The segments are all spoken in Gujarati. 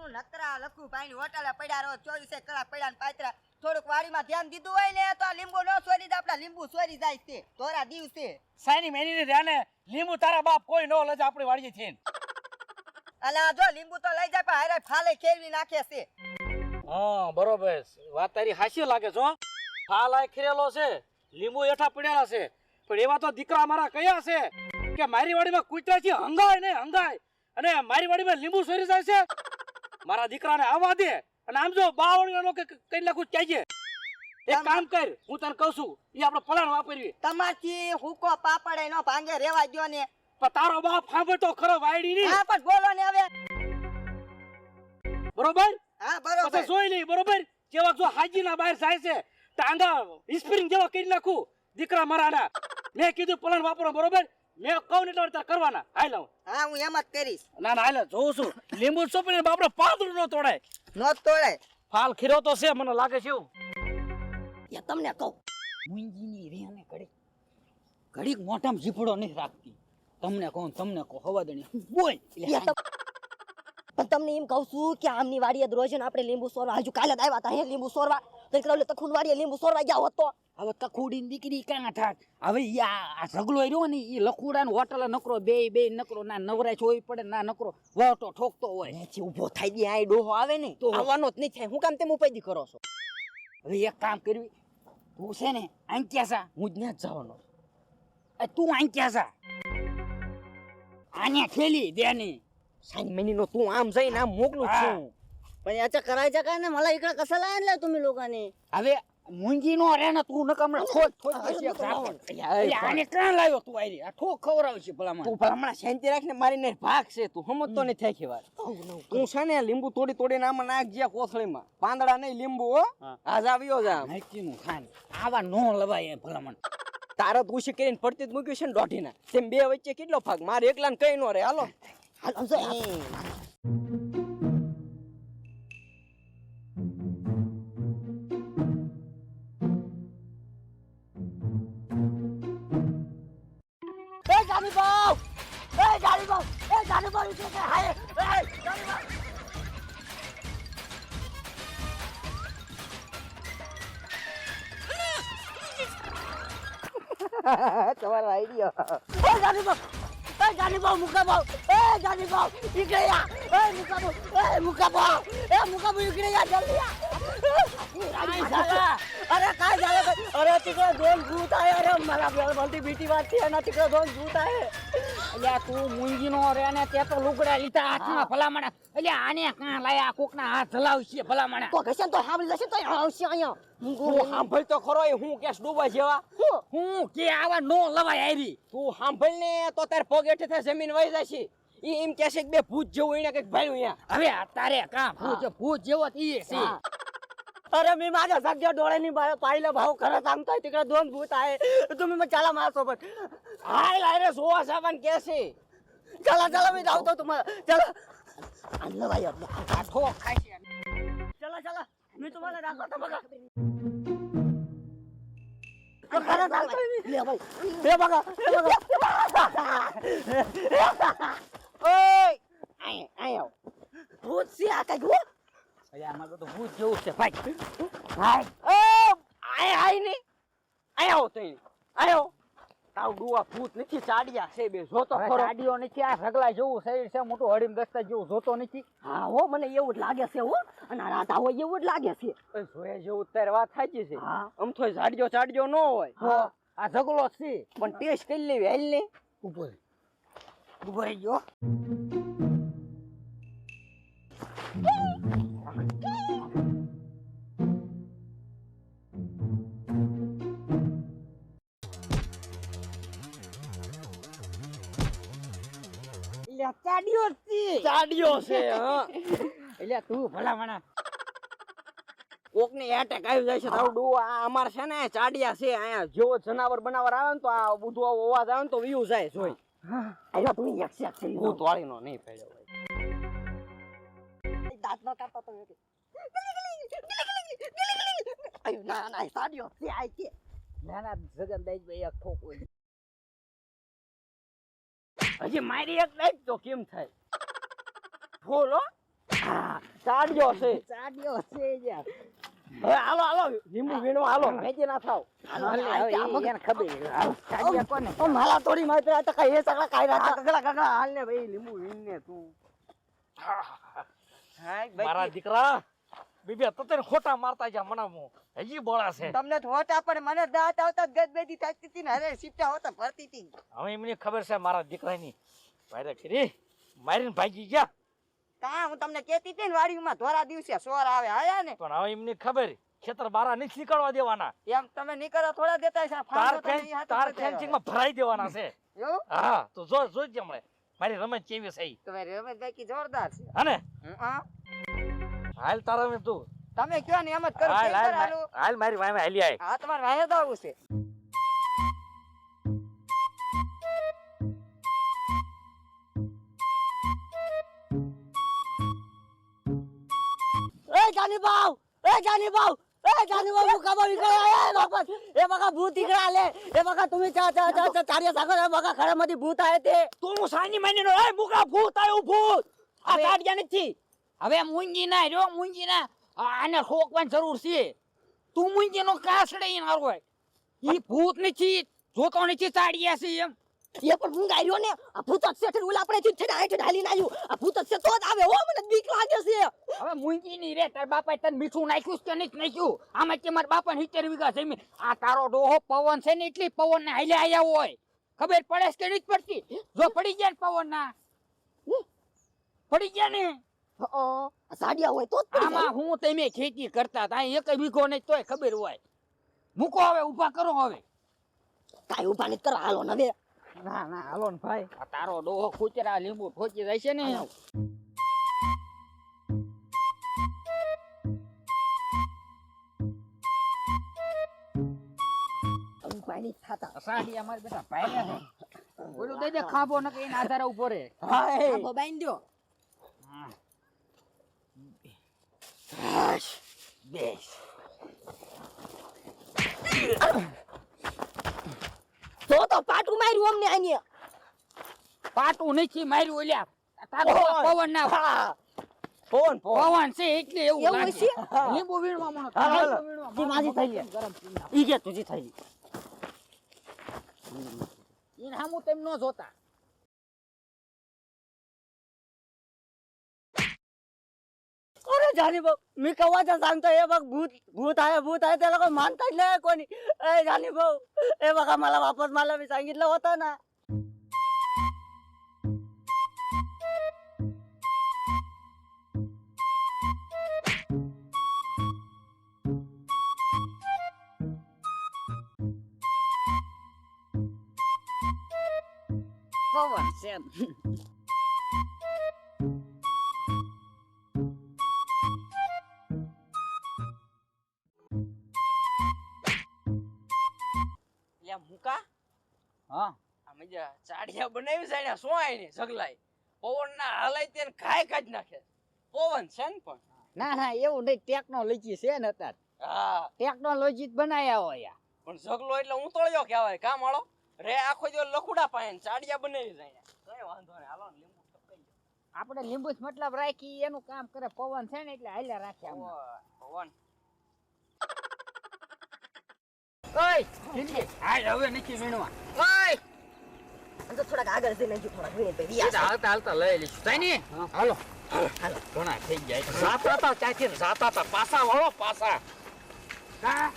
હું નતરા લખું ભાઈ હોટલે પડ્યા રહો 24 કલાક પડ્યા ને પાત્રા થોડુંક વાડીમાં ધ્યાન દીધું હોય ને તો આ લીંબુ નો સોરી દે આપડા લીંબુ સોરી જાય છે તોરા દિવસે સાની મેની ને ધ્યાને લીંબુ તારા બાપ કોઈ નો લજ આપણી વાડીએ છે અલા જો લીંબુ તો લઈ જાય પણ હારે ફાલે ખેલવી નાખે છે હા બરોબર વાત તારી હાસી લાગે છો ફાલ આ ખરેલો છે લીંબુ એઠા પડ્યા છે પણ એવા તો દીકરા મારા કયા છે કે મારી વાડીમાં કૂતરા છે હંગાય ને હંગાય અને મારી વાડીમાં લીંબુ સોરી જાય છે મારા દીકરાને આવવા દે અને આમ જો બાવળીનો કે કઈ નાખું ચાહીએ એક કામ કર હું તને કહું છું ઈ આપણે પલાણ વાપરવી તમારથી હુકો પાપડે નો ભાંગે રેવા દ્યો ને પણ તારો બાપ સાંભળતો ખરો વાયડી ની હા પણ બોલો ને હવે બરોબર હા બરોબર પછી જોઈ લી બરોબર જેવા જો હાજી ના બહાર જાય છે ટાંગા સ્પ્રિંગ જેવા કરી નાખું દીકરા મારાના મેં કીધું પલાણ વાપરો બરોબર મેં કહું એટલે તાર કરવાના હાલ આવું હા હું એમ જ કરીશ ના ના હાલ જોઉં છું લીંબુ ચોપડીને બાપડે પાંદડું નો તોડાય નો તોડે ફાલ ખીરો તો છે મને લાગે છે એવું યા તમને કહું મુંજીની રેને ઘડીક મોઢામાં જીભડો નહીં રાખતી તમને કહો હવાદણી બોલ પણ તમને એમ કહું છું કે આમની વાડીએ રોજ આપણે લીંબુ સોરવા હજુ કાલે જ આવ્યા હતા હે લીંબુ સોરવા તો એટલે તખુન વાડીએ લીંબુ સોરવા ગયા હોત તો હવે કખોડીની દીકરી કાં ઠાક હવે આ ઝઘડો રહ્યો ને એ લખુડા ને હોટલ નકરો બે નકરો ના નવરાય જોઈ પડે ના નકરો વટો ઠોકતો હોય એથી ઊભો થઈ ગઈ આ ડોહો આવે ને તો આવવાનો જ નહીં થાય હું કામ તેમ ઉપાય કરો છો હવે એક કામ કરવી તું છે ને આંક્યા સા હું જ ત્યાં જ જવાનો તું આંક્યા સા આને ખેલી દેની સાની મહિનો તું આમ જઈને આમ મોકલું છું પણ યાચા કરાય છે ને मला इकडे कसं लावलं तुम्ही लोकांनी હવે મુંજી નો રે ને તું નકમણે થોડ આને ક્યાં લાવ્યો તું આરી આ ઠોક ખવરાવશે ભલામણ તું ભલામણ શાંતિ રાખને મારીને ભાગ છે તું સમજતો નહીં થાય કે વાર તું છે ને લીંબુ તોડીને આમાં નાખજે કોથળીમાં પાંદડા નહીં લીંબુ હો આજ આવ્યો જા નાખીનું ખાન આવા નો લવાય ભલામણ તારા તું કરીને પડતી જ મૂક્યું છે ને દોઢીના તેમ બે વચ્ચે કેટલો ભાગ મારે એકલાને કઈ નો રે હાલો તમારો આઈડિયા જાનીબાવ મુકાબાવ જાનીબાવ इकडे या मुकाबाव इकडे या जल्दी या अरे काय झालं अरे तिकडे दोन भूत आहे अरे मला भलती भीती वाटते ना तिकडे दोन भूत आहे અલ્યા તું મુંજી નો રે ને તે તો લુગડા લીધા હાથમાં ભલામણ અલ્યા આને કાં લાયા કોકના હાથ હલાવશે ભલામણ તો ઘસન તો સાંભળી જશે તો આવશે અહીંયા તું સાંભળ તો ખરો હું કેસ ડૂબા જેવા હું કે આવા નો લવાય આરી તું સાંભળ ને તો તાર પગ હેઠે જમીન વહી જશે ઈ એમ કહેશે કે બે ભૂત જેવું એને કઈક ભાળ્યું અહીંયા હવે તારે કાં ભૂત જેવો ઈ છે अरे मी माझ्या सगळ्या डोळ्यांनी पाहिलं भाऊ खरंच सांगतोय तिकडे दोन भूत आहे तुम्ही मग चला माझ्यासोबत हाय लायरे सोवा सामान कैसे चला मी धावतो तुम्हाला चला आणलं बाई आपलं ठोक खायची चला मी तुम्हाला दाखवतो बघा खरं सांगतोय मी हे बघा ओय आय भूत सी आता घेऊ અલ્યા આમાં તો ભૂત જેવું છે ભાઈ હાય ઓ આય ને આયો તો આયો તાવ ડુઆ ભૂત નથી ચાડિયા છે બે જોતો ખરો ગાડીઓ નથી આ સગલા જેવું શરીર છે મોટું હડીમ દસ્તા જેવું જોતો નથી હા હો મને એવું જ લાગે છે હો અને રાત આવો એવું જ લાગે છે જોયા જેવું તાર વાત સાચી છે આમ તો ચાડજો ન હોય આ ઝગલો છે પણ ટેસ્ટ કરી લેવી હાલ ને ઉભો રહી ગયો ચાડ્યો છે હા એટલે તું ભલામણ કોક ને એટેક આવી જાય છે તારું ડો આ અમાર છે ને ચાડિયા છે આયા જેવો જનાવર બનાવર આવે ને તો આ બધું આવો અવાજ આવે ને તો વ્યૂ જાય જોઈ અરે તું એક છે ભૂત વાળીનો નહીં પડ્યો દાંત ન કાપતો તો આયો ના ચાડ્યો છે આય કે નાના જગનદાઈ ભાઈ એક ઠોક હોય હજી મારી એક નાખ તો કેમ થાય બોલો ચાડ્યો છે ચાડ્યો છે યાર. હવે હાલો હાલો લીંબુ વીણવા હાલો ભેજી ના થાવ હાલો, હાલો, હવે એને ખબર. હાલો, ચાડ્યા કોને? ઓ માલા તોડી મારે આ તો કઈ એ સગડા કાઈ રાતા કગડા કગડા હાલ ને ભાઈ લીંબુ વીણને તું મારા દીકરા બીબી તને ખોટા મારતા જા મને હજી બોળા છે. તમને તો હોતા પણ મને દાંત આવતા ગદ બેદી થતી હતી ને અરે સીપટા હોતા ભરતી હતી. હવે એમને ખબર છે મારા દીકરાની ભાઈ ખરી મારીને ભાગી ગયા. કા હું તમને કેતી હતી ને વાડીમાં ધોરા દિવસે સોર આવે આયા ને પણ હવે એમને ખબર ખેતર બારા નથી નીકળવા દેવાના. એમ તમે નીકળો થોડા દેતા છે તાર ફેન્સિંગ માં ભરાઈ દેવાના છે. એવું હા તો જોજે હમણાં મારી રમત કેવી છે તમારી રમેશભાઈ કી જોરદાર છે. હાને હા હાલ તારા મેં તું તમે કયો ને એમ જ કરો હાલ કેમ હાલ કરાલું? હાલ મારી વાય હાલી આય. હા તમારે વાહે તો આવું છે. એ જાની બાવ મુકાબા વિકળા એ વાપસ એ બકા ભૂત નીકળા લે એ બકા તમે ચારિયા સાગર એ બકા ખરામાંથી ભૂત આયે તે તું હું સાની માની નો એ મુકા ભૂત આવ્યું ભૂત. આ ચાડ્યા નથી. હવે મુંજી ના રહ્યો મુંજી ના આને ખોકવાની જરૂર છે. તું મુંજી નો કાસડે ઈ ના હોય. ઈ ભૂત નથી જોતો નથી ચાડ્યા છે એમ. એ પણ હું ગાયરો ને આ ભૂત જ છે ઓલા આપણે થી છે આઈ ઢાલી નાયું આ ભૂત જ છે તો જ આવે હો મને બીક લાગે છે હવે મુંજી ની રે તાર બાપાએ તને મીઠું નાખ્યું છે કે નથી નાખ્યું? આમાં કે મારા બાપાને 70 વીઘા જમીન. આ તારો ડોહો પવન છે ને એટલી પવન ને હાલે આયા હોય. ખબર પડે છે કે નથી પડતી? જો પડી ગયા ને પવન ના પડી ગયા ને સાડિયા હોય તો જ પડી જાય. આમાં હું તમે ખેતી કરતા તા એક વીઘો નહીં તોય ખબર હોય. મૂકો હવે ઊભા કરો હવે. કાઈ ઉભા નથી કરો હાલો ને હવે ના ના હાલો ને ભાઈ. આ તારો ડોહો કૂતરા લીંબુ ઠોકી જાય છે ને. પાણી થાતા સાડી અમારે બેટા ભાઈ છે. ઓલું દઈ દે ખાંભો નકે એના આધારે ઉભો રહે. હા બાંધી દો બેસ. તો પાટું માર્યું અમને આની પાટું નથી માર્યું ઓલ્યા તારો પવન ના પવન છે એટલે એવું એવું લાગે. છે? લીંબુ વીણવા મનો. જી માજી થઈ લે ઈ કે તુજી થઈ ઈને હામું તેમ નો જોતા. અરે જાની બાપ મી કવા જા सांगतो हे बघ भूत आहे ते लोक मानतात नाही कोणी ए जानी भाऊ ए बघा मला वापस मला मी सांगितलं होतं ना પવન છે. લ્યા મુકા હા અમે જે ચાડિયા બનાવી છે ને શું આય ને સગલાય પવન ના હલાય તે ખાય કાઢ નાખે પવન છે ને પણ ના ના એવું નહીં. ટેકનોલોજી છે ને અત્યારે. હા ટેકનોલોજી જ બનાયા હોય. પણ સગલો એટલે ઉતળ્યો કહેવાય કામ વાળો રે આખો દિવસ લખુડા પાયન ચાડિયા બનાવી જાય કઈ વાંધો નહીં હાલો ને લીંબુ ટપકાઈ જાય આપણે લીંબુ જ મતલબ રાખી એનું કામ કરે. પવન છે ને એટલે હાલ્યા રાખ્યા. પવન ઓય જીંદગી હાલ હવે નથી વીણવા. ઓય અને થોડાક આગળ જઈને જો થોડાક વીણે પે એ હાલતા હાલતા લઈ લઈશું. તાઈ હાલો હાલો ઘણા થઈ જાય. જાતા તા ચાચી ને જાતા તા પાસા વાળો પાસા. હા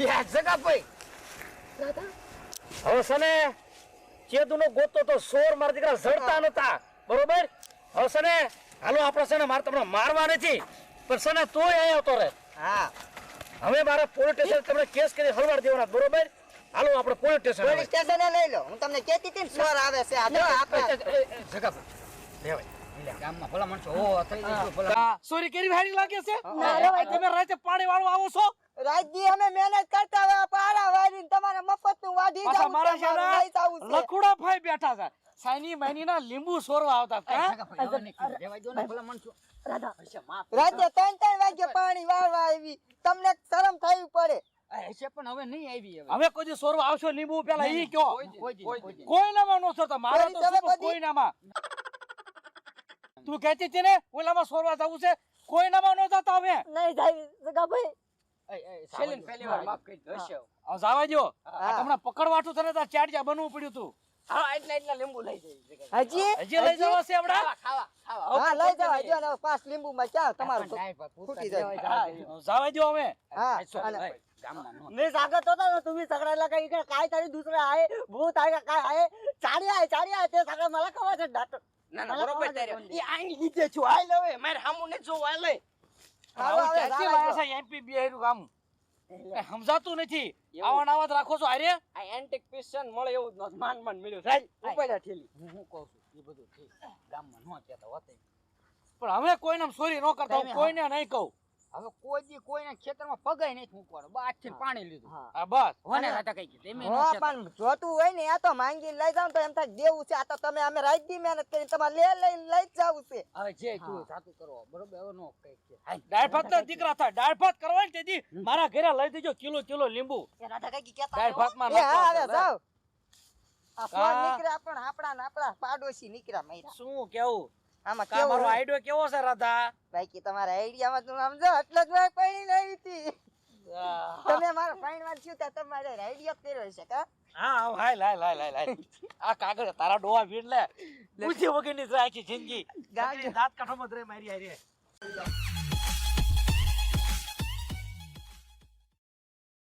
યા જગા ભાઈ હવે છે ને ચેદુનો ગોતો તો સોર મારા દીકરા જડતા નતા બરોબર. હવે છે ને હાલો આપણે છે ને મારે તમને મારવા નથી પણ છે ને તોય આવ્યો તો રે. હા હવે મારે પોલીસ સ્ટેશન તમને કેસ કરી હલવાડ દેવાના બરોબર. હાલો આપણે પોલીસ સ્ટેશન પોલીસ સ્ટેશને લઈ લો. હું તમને કેતી હતી ને સોર આવે છે આ જો આપણે જગા ભાઈ ગામમાં ભલા માણસો ઓ થઈ જશે ભલા. સોરી કેરી ભારી લાગે છે. ના રે ભાઈ, તમે રાતે પાણી વાળો આવો છો રાજજી અમે મહેનત કરતા હોય પારા વાળીને તમારે મફત નું વાઢી પાછા જાવું મારા છે, મારે લઈ જાવું છે. લખુડા ભાઈ બેઠા છે સાઈની મહિની ના લીંબુ સોરવા આવતા હતા. જગા ભાઈ હવે નહીં રહેવા દો ને ભલા માણસો. રાધા હશે માફ. રાતે 3 વાગે પાણી વાળવા આવી તમને શરમ થવી પડે. હશે પણ હવે નહીં આવી હવે કોઈ દી સોરવા આવશો લીંબુ પેલા ઈ કયો કોઈ દી. કોઈનામાં નો છો તો મારા તો કોઈ તમે શું કોઈ દી? કોઈનામાં તું કહેતી હતી ને ઓલામાં સોરવા જવું છે કોઈનામાં નો જતા હવે નહીં જાય સગાભાઈ. સેલિન પહેલી વાર માફ કરી દો હશે. આ જાવા દ્યો હા. આ તમને પકડવાટું તને તાર ચાડિયા બનવું પડ્યું તું હા એટલા લીંબુ લઈ જઈએ. હજી હજી લઈ જવા છે આપડા ખાવા ખાવા હા લઈ જાવ હજી અને 5 લીંબુમાં ક્યાં તમારું તો ફૂટી ફૂટી જાય. જાય. જાવા દ્યો હવે હા અને ગામના નો मैं सांगत होता ना तुम्ही सगळ्याला काही इकडे काय तरी दुसरं आहे भूत आहे का काय आहे चाडी आहे ते सगळं मला कवायचं डाट ના ના બરોબર તારે ઈ આઈ લીધે છું હાલ હવે મારે હામું ને જો હાલ હાલો હવે ક્યાંથી જાવા લાયા દ્યો. છે એમપી બિહારનું કામ કઈ સમજાતું નથી આવા નાવા જ રાખો છો અરે આ એન્ટિક પીસન મળે એવું જ માન માન મળ્યું સાહેબ ઉપાડ્યા ઠેલી હું કહું છું એ બધું ઠીક ગામમાં નો કહેતા હોતે પણ હવે કોઈને ચોરી ન કરતા હું તમે કોઈને નહીં કહું હવે કોઈ દી કોઈના ખેતરમાં પગાય નહીં મૂકવાનો બાદ પાણી લીધું આ બસ હોને રાતા કઈ કીધું એમ હા પણ જોતું હોય ને આ તો માંગીને લઈ જાવ તો એમ થાય દેવું છે આ તો તમે અમે રાત દી મહેનત કરીને તમારે લઈને લઈ જ જાવું છે હવે જે તું સાતું કરો બરોબર હવે નો કઈ કે દાળ ભાત ના દીકરા થાય દાળ ભાત કરવા ને તેથી મારા ઘરે લઈ દેજો કિલો લીંબુ એ રાધા કાકી કહેતા દાળ હોય. ભાતમાં એ હા હવે નાખો. જાવ આ ફોન કા? નીકળ્યા પણ આપણા ને આપણા પાડોશી નીકળ્યા મૈરા શું કેવું આમાં કા કેવું મારો હોય? આઈડિયો કેવો છે રાધા બાકી તમારા આઈડિયામાં તું સમજો એટલે જ મેં પૈણી લાવી હતી તમે મારો ફાઈન વાર થયું ત્યાં તમારે આઈડિયા કર્યો છે કા હા હાય આ કાગળ તારા ડોવા વીડ લે પૂછી વગરની જ આખી જિંદગી ગાંડી. દાંત કાઢો મત રે મારી હારે